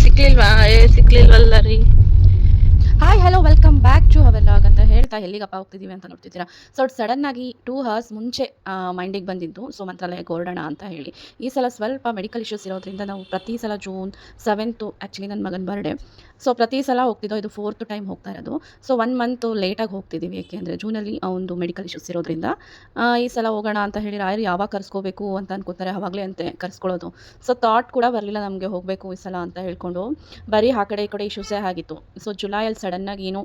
ಸಿಕ್ಲಿಲ್ವಲ್ಲ ರೀ. Hi hello welcome back to our vlog ಅಂತ ಹೇಳ್ತಾ ಎಲ್ಲಿಗಪ್ಪ ಹೋಗ್ತಿದ್ದೀವಿ ಅಂತ ನೋಡ್ತಿದ್ದೀರಾ. ಸೊ ಸಡನ್ ಆಗಿ 2 hours ಮುಂಚೆ ಮೈಂಡಿಗೆ ಬಂದಿದ್ದು ಸೊ ಮಂತ್ರಾಲಯಕ್ಕೆ ಹೊರಡೋಣ ಅಂತ ಹೇಳಿ. ಈ ಸಲ ಸ್ವಲ್ಪ ಮೆಡಿಕಲ್ ಇಶ್ಯೂಸ್ ಇರೋದ್ರಿಂದ ನಾವು ಪ್ರತಿ ಸಲ ಜೂನ್ 7th ಆ್ಯಕ್ಚುಲಿ ನನ್ನ ಮಗನ ಬರ್ಡೇ. ಸೊ ಪ್ರತಿ ಸಲ ಹೋಗ್ತಿದ್ದೋ, ಇದು 4th ಟೈಮ್ ಹೋಗ್ತಾ ಇರೋದು. ಸೊ 1 ಮಂತ್ ಲೇಟಾಗಿ ಹೋಗ್ತಿದ್ದೀವಿ, ಏಕೆಂದರೆ ಜೂನಲ್ಲಿ ಒಂದು ಮೆಡಿಕಲ್ ಇಶ್ಯೂಸ್ ಇರೋದ್ರಿಂದ. ಈ ಸಲ ಹೋಗೋಣ ಅಂತ ಹೇಳಿ ರಾಯರು ಯಾವಾಗ ಕರ್ಸ್ಕೋಬೇಕು ಅಂತ ಅನ್ಕೋತಾರೆ ಆವಾಗಲೇ ಅಂತೆ ಕರ್ಸ್ಕೊಳ್ಳೋದು. ಸೊ ಥಾಟ್ ಕೂಡ ಬರಲಿಲ್ಲ ನಮಗೆ ಹೋಗಬೇಕು ಈ ಸಲ ಅಂತ ಹೇಳ್ಕೊಂಡು. ಬರೀ ಆ ಕಡೆ ಈ ಕಡೆ ಇಶ್ಯೂಸೇ ಆಗಿತ್ತು. ಸೊ ಜುಲೈಯಲ್ಲಿ ಸಡನ್ನಾಗಿ ಏನು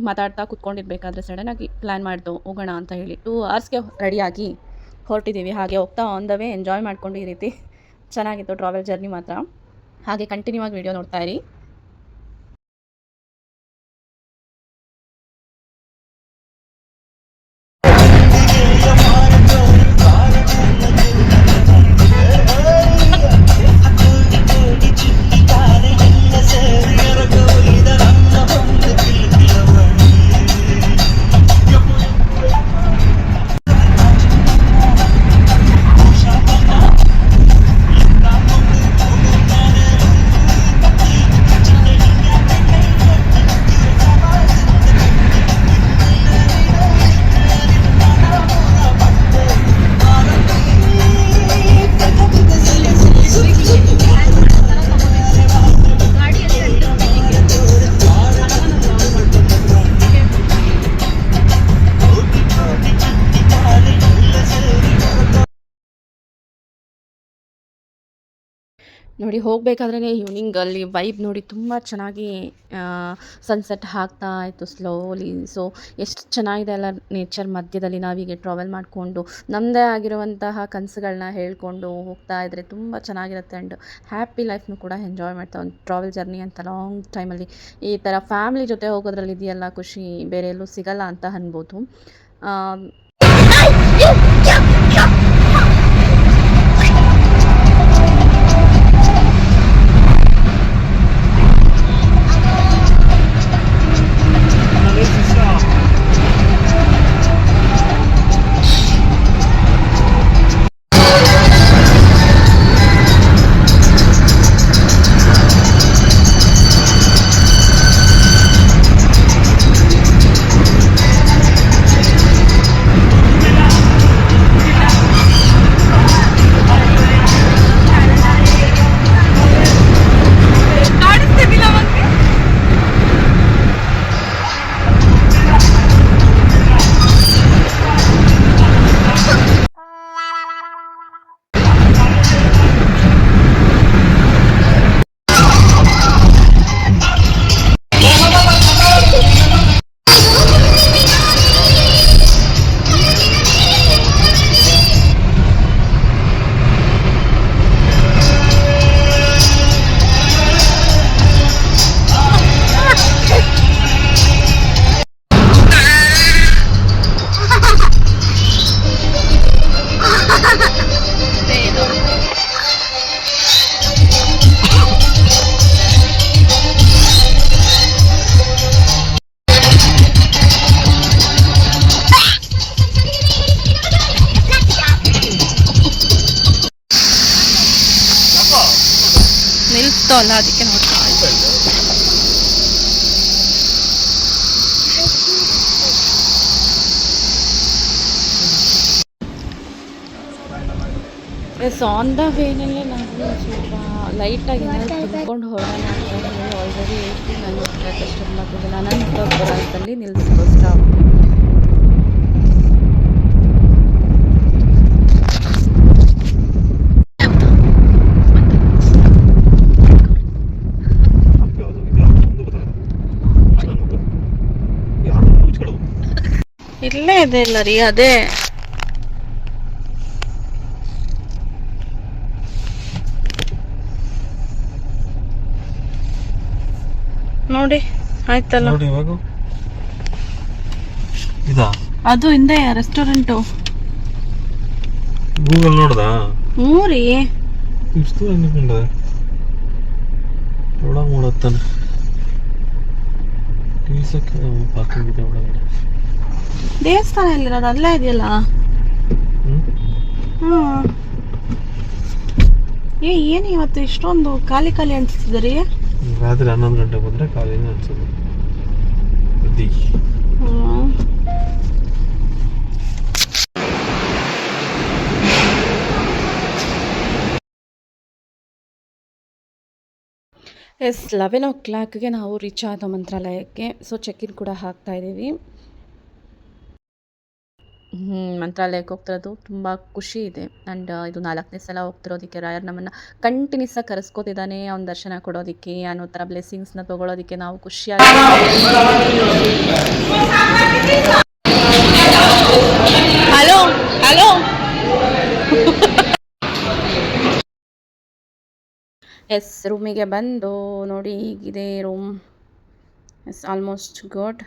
ಮಾತಾಡ್ತಾ ಕೂತ್ಕೊಂಡಿರ್ಬೇಕಾದ್ರೆ ಸಡನ್ನಾಗಿ ಪ್ಲ್ಯಾನ್ ಮಾಡ್ದು ಹೋಗೋಣ ಅಂತ ಹೇಳಿ 2 hours ರೆಡಿಯಾಗಿ ಹೊರಟಿದ್ದೀವಿ. ಹಾಗೆ ಹೋಗ್ತಾ ಆನ್ ದ ವೇ ಎಂಜಾಯ್ ಮಾಡ್ಕೊಂಡು ಈ ರೀತಿ ಚೆನ್ನಾಗಿತ್ತು ಟ್ರಾವೆಲ್ ಜರ್ನಿ ಮಾತ್ರ. ಹಾಗೆ ಕಂಟಿನ್ಯೂ ಆಗಿ ವಿಡಿಯೋ ನೋಡ್ತಾ ಇರಿ. ನೋಡಿ ಹೋಗಬೇಕಾದ್ರೆ ಈವ್ನಿಂಗ್ ಅಲ್ಲಿ ವೈಬ್ ನೋಡಿ ತುಂಬ ಚೆನ್ನಾಗಿ ಸನ್ಸೆಟ್ ಆಗ್ತಾ ಇತ್ತು ಸ್ಲೋಲಿ. ಸೊ ಎಷ್ಟು ಚೆನ್ನಾಗಿದೆ ಅಲ್ಲ ನೇಚರ್ ಮಧ್ಯದಲ್ಲಿ ನಾವೀಗೆ ಟ್ರಾವೆಲ್ ಮಾಡಿಕೊಂಡು ನಮ್ಮದೇ ಆಗಿರುವಂತಹ ಕನಸುಗಳನ್ನ ಹೇಳ್ಕೊಂಡು ಹೋಗ್ತಾ ಇದ್ದರೆ ತುಂಬ ಚೆನ್ನಾಗಿರುತ್ತೆ. ಆ್ಯಂಡ್ ಹ್ಯಾಪಿ ಲೈಫ್ನು ಕೂಡ ಎಂಜಾಯ್ ಮಾಡ್ತಾ ಒಂದು ಟ್ರಾವೆಲ್ ಜರ್ನಿ ಅಂತ ಲಾಂಗ್ ಟೈಮಲ್ಲಿ ಈ ಥರ ಫ್ಯಾಮ್ಲಿ ಜೊತೆ ಹೋಗೋದ್ರಲ್ಲಿ ಇದೆಯಲ್ಲ ಖುಷಿ ಬೇರೆ ಎಲ್ಲೂ ಸಿಗಲ್ಲ ಅಂತ ಅನ್ಬೋದು. ನಿಲ್ಸ್ತಲ್ಲ ಅದಕ್ಕೆ ನೋಡ್ತಾ ಎಸ್ ಆನ್ ದ ವೇನಲ್ಲೇ ನಾವು ಸ್ವಲ್ಪ ಲೈಟಾಗಿ ಏನಾದರೂ ತಿಳ್ಕೊಂಡು ಹೊರಡೋಣ ಅಂತ ಹೇಳಿ ಆಲ್ರೆಡಿ 89 ಸ್ಟಾರ್ಟ್ ಮಾಡ್ತಿದ್ದೆ. ಅನಂತಪುರದಲ್ಲಿ ನಿಲ್ಲಿಸ್ಕೋ ಸ್ಟಾಪ್. ಇಲ್ಲೇ ಇದೆ ಇಲ್ಲ ರೀ, ಅದೇ ನೋಡಿ ಆಯ್ತಲ್ಲ. ಅದು ಹಿಂದೆ ರೆಸ್ಟೋರೆಂಟು ಗೂಗಲ್ ನೋಡ್ದ ಮೂರಿ ಇಷ್ಟು ಅನ್ಕೊಂಡ ಒಳಗೆ ನೋಡತ್ತಾನೆ ಪಾರ್ಕಿಂಗ್ ಇದೆ ಒಳಗಡೆ. ದೇವಸ್ಥಾನ ಎಲ್ಲಿರೋದು ಅಲ್ಲೇ ಇದೆಯಲ್ಲ. ಏನು ಇವತ್ತು ಇಷ್ಟೊಂದು ಖಾಲಿ ಖಾಲಿ ಅನಿಸ್ತಿದೆ ರೀ. ರಾತ್ರಿ 11 ಗಂಟೆಗೆ ಬಂದರೆ ಖಾಲಿನೇ ಅನ್ಸೋದು. ಬುದ್ಧಿ ಎಸ್ 11 ನಾವು ರೀಚ್ ಆದ ಮಂತ್ರಾಲಯಕ್ಕೆ. ಸೊ ಚೆಕ್-ಇನ್ ಕೂಡ ಹಾಕ್ತಾ ಇದ್ದೀವಿ. ಮಂತ್ರಾಲಯಕ್ಕೆ ಹೋಗ್ತಿರೋದು ತುಂಬ ಖುಷಿ ಇದೆ. ಆ್ಯಂಡ್ ಇದು 4ನೇ ಸಲ ಹೋಗ್ತಿರೋದಕ್ಕೆ ರಾಯರ್ ನಮ್ಮನ್ನು ಕಂಟಿನ್ಯೂಸ್ ಆಗಿ ಕರೆಸ್ಕೋತಿದ್ದಾನೆ ಅವ್ನ ದರ್ಶನ ಕೊಡೋದಕ್ಕೆ, ಅನ್ನೋ ಥರ ಬ್ಲೆಸ್ಸಿಂಗ್ಸ್ನ ತೊಗೊಳೋದಕ್ಕೆ ನಾವು ಖುಷಿಯಾಗಿ. ಹಲೋ ಹಲೋ ಎಸ್ ರೂಮಿಗೆ ಬಂದು ನೋಡಿ ಹೀಗಿದೆ room. Yes almost good.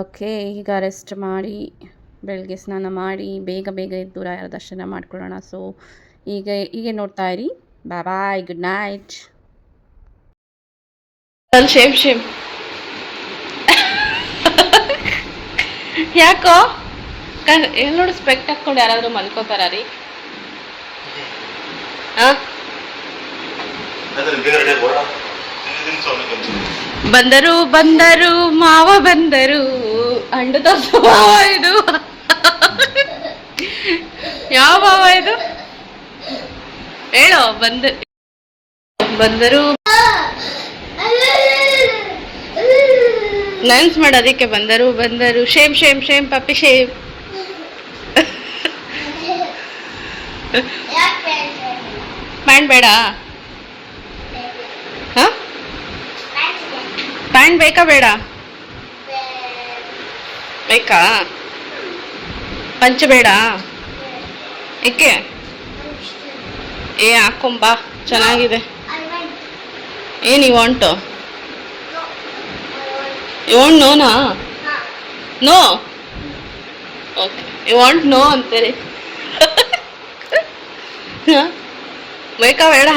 Okay, ಈಗ ರೆಸ್ಟ್ ಮಾಡಿ ಬೆಳಗ್ಗೆ ಸ್ನಾನ ಮಾಡಿ ಬೇಗ ಬೇಗ ಎದ್ದು ರಾಯರ ದರ್ಶನ ಮಾಡ್ಕೊಳ್ಳೋಣ. ಸೊ ಹೀಗೆ ನೋಡ್ತಾ ಇರಿ. ಬಾಯ್ ಬಾಯ್, ಗುಡ್ ನೈಟ್. ಶೇಮ್ ಯಾಕೋ ಎಲ್ಲಿ ನೋಡಿ ಸ್ಪೆಕ್ಟ್ ಹಾಕ್ಕೊಂಡು ಯಾರಾದರೂ ಮಲ್ಕೋತಾರ ರೀ? ಬಂದರು ಬಂದರು ಮಾವ ಬಂದರು, ಅಂಡು ತೋರ್ಸು ಮಾವ. ಇದು ಯಾವ ಮಾವ ಇದು ಹೇಳೋ? ಬಂದರು ನನ್ಸ್ ಮಾಡೋದಕ್ಕೆ ಬಂದರು. Shame puppy shame. ಪ್ಯಾಂಟ್ ಬೇಡ? ಪ್ಯಾಂಟ್ ಬೇಕಾ ಬೇಡ? ಬೇಕಾ? ಪಂಚ ಬೇಡ? ಏಕೆ? ಹಾಕೊಂಬಾ, ಚೆನ್ನಾಗಿದೆ. ಏನು ಯು ವಾಂಟು? ಯು ವಾಂಟ್ ನೋನಾ? No? Okay, you want no ಅಂತೀರಿ. ಬೇಕಾ ಬೇಡ?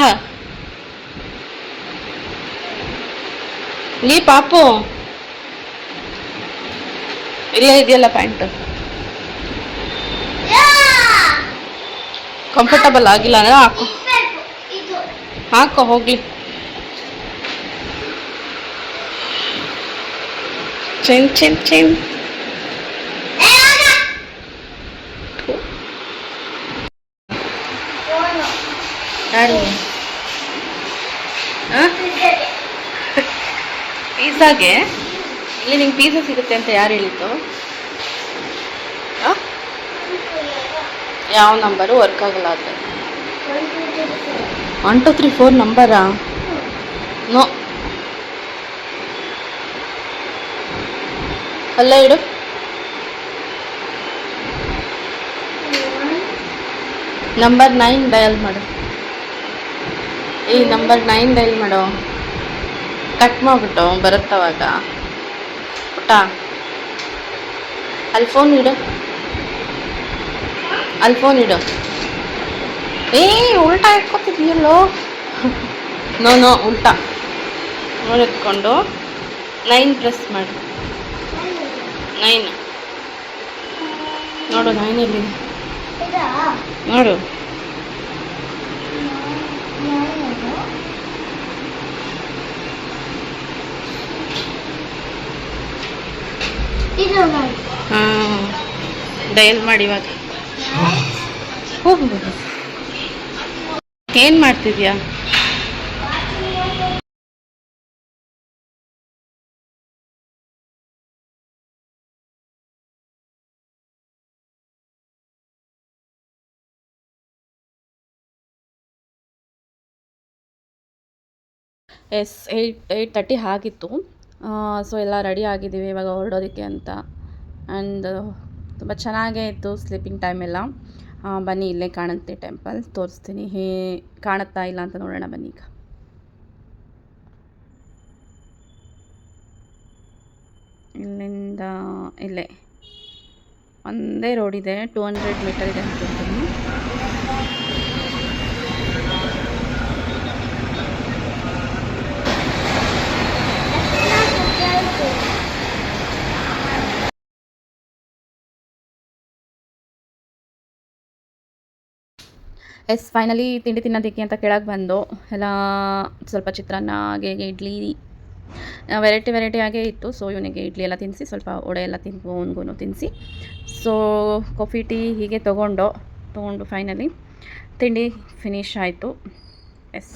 ನೀ ಪಾಪು ಇಲ್ಲೇ ಇದೆಯಲ್ಲ ಪ್ಯಾಂಟು. ಕಂಫರ್ಟಬಲ್ ಆಗಿಲ್ಲ ಅಂದ್ರೆ ಹಾಕೋ ಹೋಗ್ಲಿ. ಚೇಮ್ ಯಾರು? ಪಿಜ್ಜಾಗೆ ಇಲ್ಲಿ ನಿಂಗೆ ಪಿಜ್ಜಾ ಸಿಗುತ್ತೆ ಅಂತ ಯಾರು ಹೇಳಿದ್ದು? ಯಾವ ನಂಬರು ವರ್ಕ್ ಆಗಲ್ಲ? ಅದು 1 2 3 4 ನಂಬರಾ? ನೋ, ಅಲ್ಲ ಇಡು. ನಂಬರ್ 9 ಡಯಲ್ ಮಾಡು. ಈ ನಂಬರ್ 9 ಡಯಲ್ ಮಾಡು. ಕಟ್ ಮಾಡಿಬಿಟ್ಟು ಬರುತ್ತವಾಗ ಪುಟ್ಟ. ಅಲ್ಲಿ ಫೋನ್ ಇಡು. ಉಲ್ಟಾ ಇಟ್ಕೊತಿದ್ಯಲ್ಲೋ. ನೋ ಉಲ್ಟಾ ನೋಡಿ ಎತ್ಕೊಂಡು 9 ಪ್ರೆಸ್ ಮಾಡಿ. 9 ನೋಡು, 9 ಎಲ್ಲಿದೆ ನೋಡು. ಡಯಲ್ ಮಾಡಿ ಇವಾಗ. ಹೋಗು. ಏನು ಮಾಡ್ತಿದ್ಯಾ? ಎಸ್ 8:30 ಆಗಿತ್ತು. ಸೊ ಎಲ್ಲ ರೆಡಿ ಆಗಿದ್ದೀವಿ ಇವಾಗ ಹೊರಡೋದಕ್ಕೆ ಅಂತ. ಆ್ಯಂಡ್ ತುಂಬ ಚೆನ್ನಾಗೇ ಇತ್ತು ಸ್ಲೀಪಿಂಗ್ ಟೈಮ್ ಎಲ್ಲ. ಬನ್ನಿ, ಇಲ್ಲೇ ಕಾಣುತ್ತೆ ಟೆಂಪಲ್, ತೋರಿಸ್ತೀನಿ. ಕಾಣುತ್ತಾ ಇಲ್ಲ ಅಂತ ನೋಡೋಣ ಬನ್ನಿ. ಈಗ ಇಲ್ಲಿಂದ ಇಲ್ಲೇ ಒಂದೇ ರೋಡ್ ಇದೆ, 200 ಮೀಟರ್ ಇದೆ ಅಂದ್ಕೊಳ್ತೀನಿ. ಎಸ್ ಫೈನಲಿ ತಿಂಡಿ ತಿನ್ನೋದಕ್ಕೆ ಅಂತ ಕೆಳಗೆ ಬಂದು ಎಲ್ಲ ಸ್ವಲ್ಪ ಚಿತ್ರಾನ್ನ ಹಾಗೆ ಇಡ್ಲಿ ವೆರೈಟಿ ಆಗೇ ಇತ್ತು. ಸೊ ಇವನಿಗೆ ಇಡ್ಲಿ ಎಲ್ಲ ತಿನ್ನಿಸಿ ಸ್ವಲ್ಪ ವಡೆ ಎಲ್ಲ ಅವನಿಗೂ ತಿನ್ನಿಸಿ ಸೊ ಕಾಫಿ ಟೀ ಹೀಗೆ ತೊಗೊಂಡು ಫೈನಲಿ ತಿಂಡಿ ಫಿನಿಶ್ ಆಯಿತು. ಎಸ್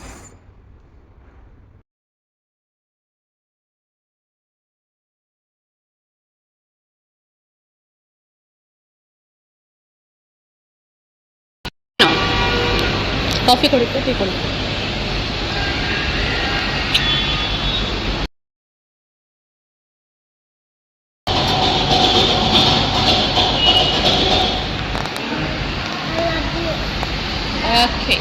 ಕಾಫಿ ಕೊಡುತ್ತೆ, ಟೀ ಕೊಡುತ್ತೆ. ಓಕೆ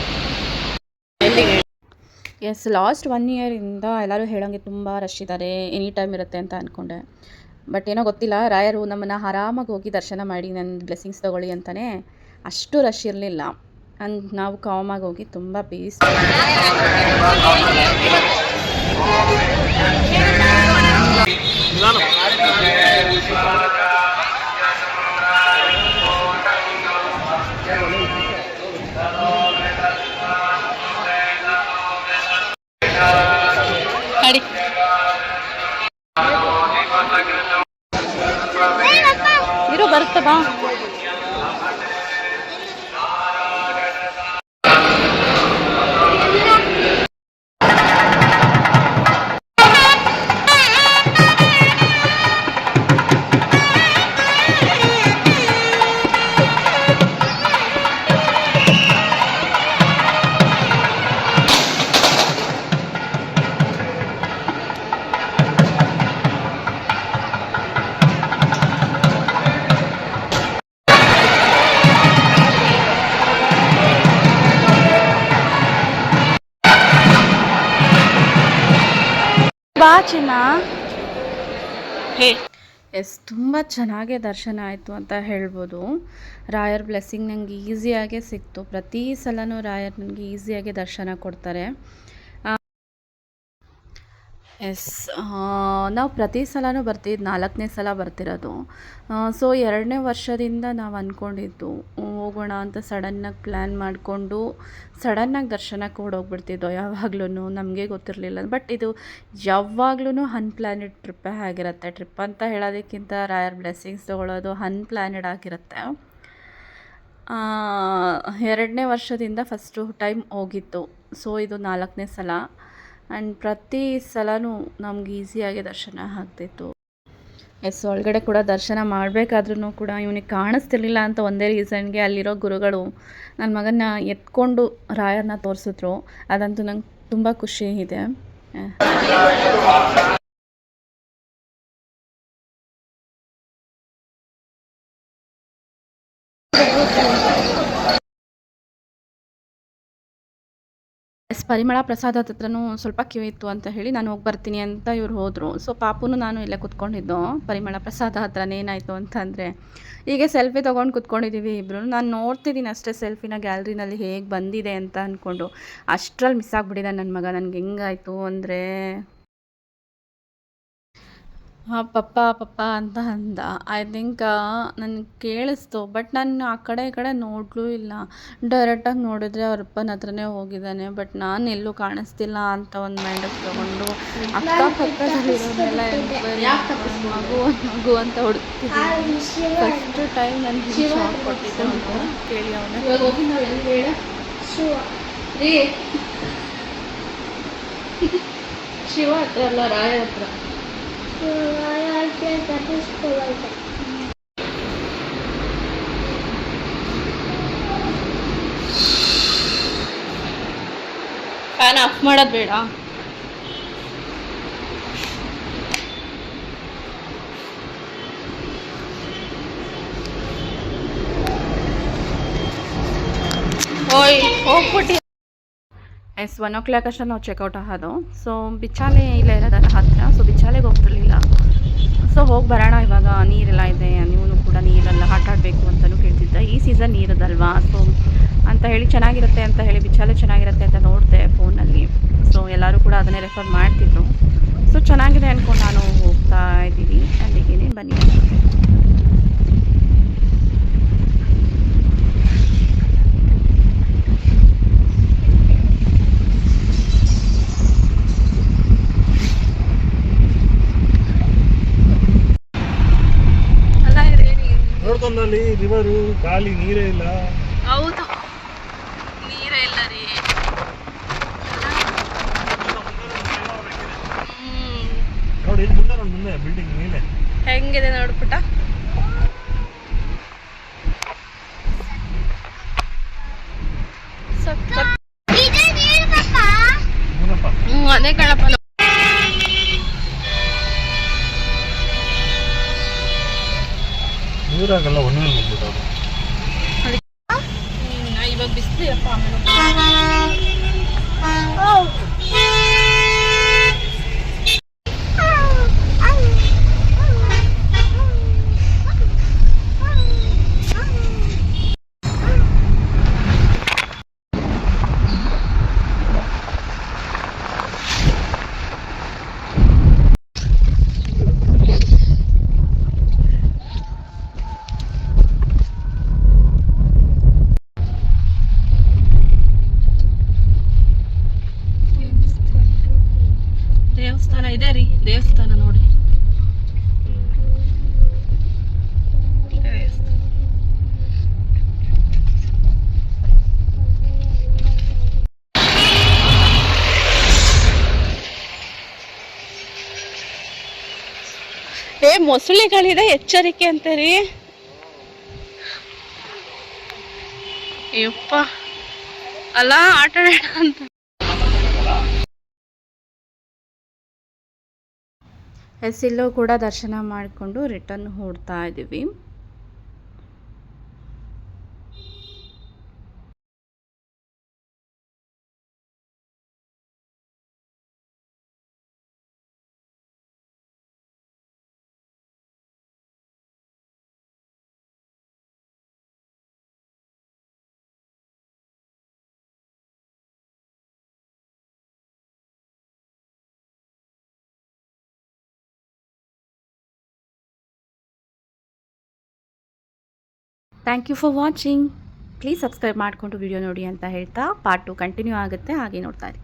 ಎಸ್ ಲಾಸ್ಟ್ 1 ಇಯರಿಂದ ಎಲ್ಲರೂ ಹೇಳೋಂಗೆ ತುಂಬ ರಶ್ ಇದ್ದಾರೆ, ಎನಿ ಟೈಮ್ ಇರುತ್ತೆ ಅಂತ ಅಂದ್ಕೊಂಡೆ. ಬಟ್ ಏನೋ ಗೊತ್ತಿಲ್ಲ, ರಾಯರು ನಮ್ಮನ್ನು ಆರಾಮಾಗಿ ಹೋಗಿ ದರ್ಶನ ಮಾಡಿ ನನ್ನ ಬ್ಲೆಸ್ಸಿಂಗ್ಸ್ ತೊಗೊಳ್ಳಿ ಅಂತಲೇ ಅಷ್ಟು ರಶ್ ಇರಲಿಲ್ಲ. ನಾವು ಕಾಮಾಗಿ ಹೋಗಿ ತುಂಬ ಪೀಸ್ ಇರೋ ಬರುತ್ತೆ ಬಾ. ಬಾ ಚಿನ್ನ. ಎಸ್ ತುಂಬ ಚೆನ್ನಾಗೇ ದರ್ಶನ ಆಯಿತು ಅಂತ ಹೇಳ್ಬೋದು. ರಾಯರ್ ಬ್ಲೆಸ್ಸಿಂಗ್ ನನಗೆ ಈಸಿಯಾಗೇ ಸಿಕ್ತು. ಪ್ರತಿ ಸಲನೂ ರಾಯರ್ ನನಗೆ ಈಸಿಯಾಗಿ ದರ್ಶನ ಕೊಡ್ತಾರೆ. ಎಸ್ ನಾವು ಪ್ರತಿ ಸಲನೂ ಬರ್ತಿದ್ದು 4ನೇ ಸಲ ಬರ್ತಿರೋದು. ಸೊ 2ನೇ ವರ್ಷದಿಂದ ನಾವು ಅಂದ್ಕೊಂಡಿದ್ದು ಹೋಗೋಣ ಅಂತ ಸಡನ್ನಾಗಿ ಪ್ಲ್ಯಾನ್ ಮಾಡಿಕೊಂಡು ಸಡನ್ನಾಗಿ ದರ್ಶನಕ್ಕೆ ಓಡೋಗ್ಬಿಡ್ತಿದ್ದೋ ಯಾವಾಗ್ಲೂ ನಮಗೆ ಗೊತ್ತಿರಲಿಲ್ಲ. ಬಟ್ ಇದು ಯಾವಾಗ್ಲೂ ಅನ್ಪ್ಲ್ಯಾನೆಡ್ ಟ್ರಿಪ್ಪೇ ಆಗಿರುತ್ತೆ. ಟ್ರಿಪ್ ಅಂತ ಹೇಳೋದಕ್ಕಿಂತ ರಾಯರ್ ಬ್ಲೆಸ್ಸಿಂಗ್ಸ್ ತೊಗೊಳ್ಳೋದು ಅನ್ಪ್ಲ್ಯಾನೆಡ್ ಆಗಿರುತ್ತೆ. 2ನೇ ವರ್ಷದಿಂದ ಫಸ್ಟು ಟೈಮ್ ಹೋಗಿತ್ತು. ಸೊ ಇದು 4ನೇ ಸಲ ಆ್ಯಂಡ್ ಪ್ರತಿ ಸಲವೂ ನಮ್ಗೆ ಈಸಿಯಾಗಿ ದರ್ಶನ ಆಗ್ತಿತ್ತು. ಎಸ್ ಒಳಗಡೆ ಕೂಡ ದರ್ಶನ ಮಾಡಬೇಕಾದ್ರೂ ಕೂಡ ಇವನಿಗೆ ಕಾಣಿಸ್ತಿರ್ಲಿಲ್ಲ ಅಂತ ಒಂದೇ ರೀಸನ್ಗೆ ಅಲ್ಲಿರೋ ಗುರುಗಳು ನನ್ನ ಮಗನ ಎತ್ಕೊಂಡು ರಾಯರನ್ನ ತೋರಿಸಿದ್ರು. ಅದಂತೂ ನಂಗೆ ತುಂಬ ಖುಷಿ ಇದೆ. ಪರಿಮಳ ಪ್ರಸಾದದ ಹತ್ರನೂ ಸ್ವಲ್ಪ ಕ್ಯೂ ಇತ್ತು ಅಂತ ಹೇಳಿ ನಾನು ಹೋಗಿ ಬರ್ತೀನಿ ಅಂತ ಇವ್ರು ಹೋದರು. ಸೊ ಪಾಪುನು ನಾನು ಇಲ್ಲೇ ಕುತ್ಕೊಂಡಿದ್ದು ಪರಿಮಳ ಪ್ರಸಾದ ಹತ್ರನೇ. ಏನಾಯಿತು ಅಂತಂದರೆ ಹೀಗೆ ಸೆಲ್ಫಿ ತೊಗೊಂಡು ಕುತ್ಕೊಂಡಿದ್ದೀವಿ ಇಬ್ಬರು. ನಾನು ನೋಡ್ತಿದ್ದೀನಿ ಅಷ್ಟೇ ಸೆಲ್ಫಿನ ಗ್ಯಾಲರಿನಲ್ಲಿ ಹೇಗೆ ಬಂದಿದೆ ಅಂತ ಅಂದ್ಕೊಂಡು. ಅಷ್ಟರಲ್ಲಿ ಮಿಸ್ ಆಗಿಬಿಟ್ಟಿದೆ ನನ್ನ ಮಗ. ನನಗೆ ಹೆಂಗಾಯಿತು ಅಂದರೆ ಪಪ್ಪ ಅಂತ ಅಂದ. ಐ ಥಿಂಕ್ ನನಗೆ ಕೇಳಿಸ್ತು. ಬಟ್ ನಾನು ಆ ಕಡೆ ಈ ಕಡೆ ನೋಡಲೂ ಇಲ್ಲ. ಡೈರೆಕ್ಟಾಗಿ ನೋಡಿದ್ರೆ ಅವ್ರ ಅಪ್ಪನ ಹತ್ರನೇ ಹೋಗಿದ್ದಾನೆ. ಬಟ್ ನಾನು ಎಲ್ಲೂ ಕಾಣಿಸ್ತಿಲ್ಲ ಅಂತ ಒಂದು ಮೈಂಡಿಗೆ ತೊಗೊಂಡು ಅಕ್ಕಪಕ್ಕದಲ್ಲಿರೋನೆಲ್ಲ ಮಗು ಅಂತ ಹುಡುಕ್ತಿದ್ದೀನಿ. ಫಸ್ಟ್ ಟೈಮ್ ನನಗೆ ಶಾಕ್ ಕೊಟ್ಟಿದ್ದೆ ಅಂತ ಕೇಳಿ ಅವನೇ ಶಿವ ಹತ್ರ ಅಲ್ಲ, ರಾಯ ಹತ್ರ. ಫ್ಯಾನ್ ಆಫ್ ಮಾಡೋದು ಬೇಡ. ಓಯ್ ಹೋಗ್ಬಿಟ್ಟು ಎಸ್ 1 ಅಷ್ಟೇ ನಾವು ಚೆಕ್ಔಟ್ ಆಗೋದು. ಸೊ ಬಿಚ್ಚಾಲೆ ಇಲ್ಲೇ ಇರೋದಲ್ಲ ಹತ್ತಿರ. ಸೊ ಬಿಚ್ಚಾಲೆಗೆ ಹೋಗ್ತಿರ್ಲಿಲ್ಲ. ಸೊ ಹೋಗಿ ಬರೋಣ, ಇವಾಗ ನೀರೆಲ್ಲ ಇದೆ, ನೀವು ಕೂಡ ನೀರೆಲ್ಲ ಆಟ ಆಡಬೇಕು ಅಂತಲೂ ಕೇಳ್ತಿದ್ದೆ. ಈ ಸೀಸನ್ ನೀರದಲ್ವಾ, ಸೊ ಅಂತ ಹೇಳಿ ಚೆನ್ನಾಗಿರುತ್ತೆ ಅಂತ ಹೇಳಿ ಬಿಚ್ಚಾಲೆ ಚೆನ್ನಾಗಿರುತ್ತೆ ಅಂತ ನೋಡಿದೆ ಫೋನಲ್ಲಿ. ಸೊ ಎಲ್ಲರೂ ಕೂಡ ಅದನ್ನೇ ರೆಫರ್ ಮಾಡ್ತಿದ್ರು. ಸೊ ಚೆನ್ನಾಗಿದೆ ಅಂದ್ಕೊಂಡು ನಾನು ಹೋಗ್ತಾ ಇದ್ದೀವಿ. ಅಲ್ಲಿಗೆ ಬನ್ನಿ. ಬಂದಲ್ಲಿ ರಿವರು ಖಾಲಿ ನೀರೇ ಇಲ್ಲ. ಹೌದು, ನೀರೇ ಇಲ್ಲ ರೀ. ನೋಡಿ ಇಲ್ಲಿ ಮುಂದೆ ನೋಡಿ, ಮುಂದೆ ಬಿಲ್ಡಿಂಗ್ ಮೇಲೆ ಹೆಂಗಿದೆ ನೋಡ್ಬಿಟ್ಟ. ಅದೇ ಕಣಪ್ಪ. ನೀರಾಗಲ್ಲ ಒಣಗಿ ಬಂದ್ಬಿಟ್ಟು ಇವಾಗ ಬಿಸಿಲಪ್ಪ. ದೇವಸ್ಥಾನ ಇದೆ ರೀ, ದೇವಸ್ಥಾನ ನೋಡಿ. ಮೊಸಳೆಗಳಿದೆ, ಎಚ್ಚರಿಕೆ ಅಂತೀರಿ. ಯಪ್ಪ ಅಲ್ಲ, ಆಟ ಅಂತ. ಇಲ್ಲೂ ಕೂಡ ದರ್ಶನ ಮಾಡಿಕೊಂಡು ರಿಟರ್ನ್ ಹೊಡ್ತಾ ಇದ್ದೀವಿ. Thank you for watching. Please subscribe ಮಾಡಿಕೊಂಡು ವಿಡಿಯೋ ನೋಡಿ ಅಂತ ಹೇಳ್ತಾ ಪಾರ್ಟ್ 2 ಕಂಟಿನ್ಯೂ ಆಗುತ್ತೆ, ಹಾಗೆ ನೋಡ್ತಾ ಇರಿ.